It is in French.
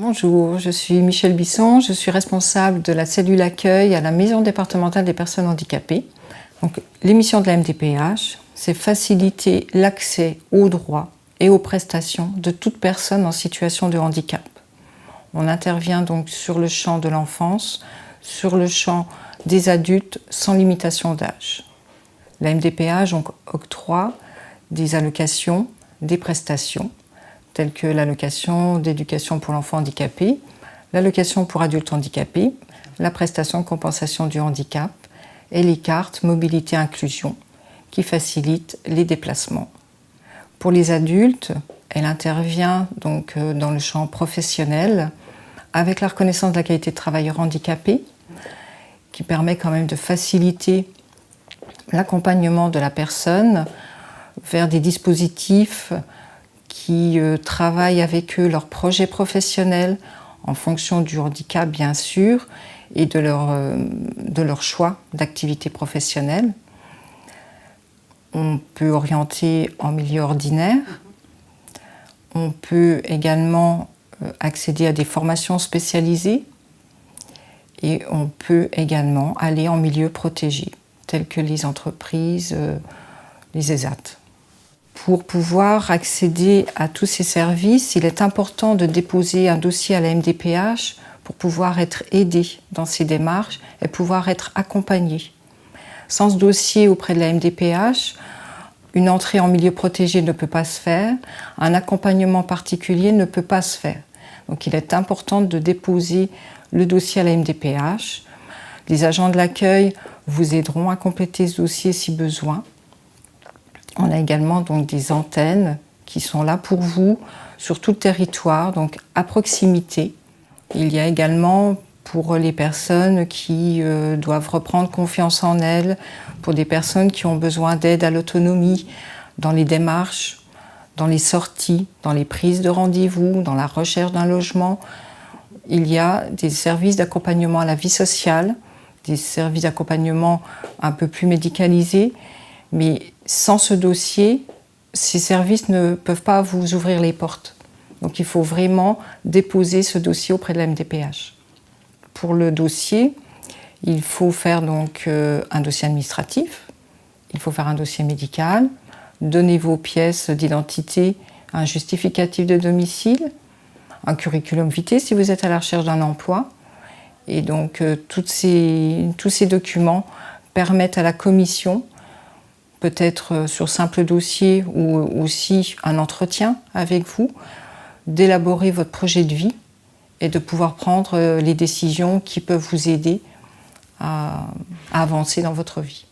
Bonjour, je suis Michèle Bisson, je suis responsable de la cellule accueil à la Maison départementale des personnes handicapées. Donc, l'émission de la MDPH, c'est faciliter l'accès aux droits et aux prestations de toute personne en situation de handicap. On intervient donc sur le champ de l'enfance, sur le champ des adultes sans limitation d'âge. La MDPH donc, octroie des allocations, des prestations, telles que l'allocation d'éducation pour l'enfant handicapé, l'allocation pour adultes handicapés, la prestation de compensation du handicap et les cartes mobilité inclusion qui facilitent les déplacements. Pour les adultes, elle intervient donc dans le champ professionnel avec la reconnaissance de la qualité de travailleur handicapé qui permet quand même de faciliter l'accompagnement de la personne vers des dispositifs qui travaillent avec eux leurs projets professionnels en fonction du handicap bien sûr et de leur choix d'activité professionnelle. On peut orienter en milieu ordinaire. On peut également accéder à des formations spécialisées et on peut également aller en milieu protégé, tels que les entreprises, les ESAT. Pour pouvoir accéder à tous ces services, il est important de déposer un dossier à la MDPH pour pouvoir être aidé dans ces démarches et pouvoir être accompagné. Sans ce dossier auprès de la MDPH, une entrée en milieu protégé ne peut pas se faire, un accompagnement particulier ne peut pas se faire. Donc il est important de déposer le dossier à la MDPH. Les agents de l'accueil vous aideront à compléter ce dossier si besoin. On a également donc des antennes qui sont là pour vous sur tout le territoire, donc à proximité. Il y a également pour les personnes qui doivent reprendre confiance en elles, pour des personnes qui ont besoin d'aide à l'autonomie dans les démarches, dans les sorties, dans les prises de rendez-vous, dans la recherche d'un logement. Il y a des services d'accompagnement à la vie sociale, des services d'accompagnement un peu plus médicalisés, mais sans ce dossier, ces services ne peuvent pas vous ouvrir les portes. Donc il faut vraiment déposer ce dossier auprès de la MDPH. Pour le dossier, il faut faire donc un dossier administratif, il faut faire un dossier médical, donner vos pièces d'identité, un justificatif de domicile, un curriculum vitae si vous êtes à la recherche d'un emploi. Et donc tous ces documents permettent à la commission, peut-être sur simple dossier ou aussi un entretien avec vous, d'élaborer votre projet de vie et de pouvoir prendre les décisions qui peuvent vous aider à avancer dans votre vie.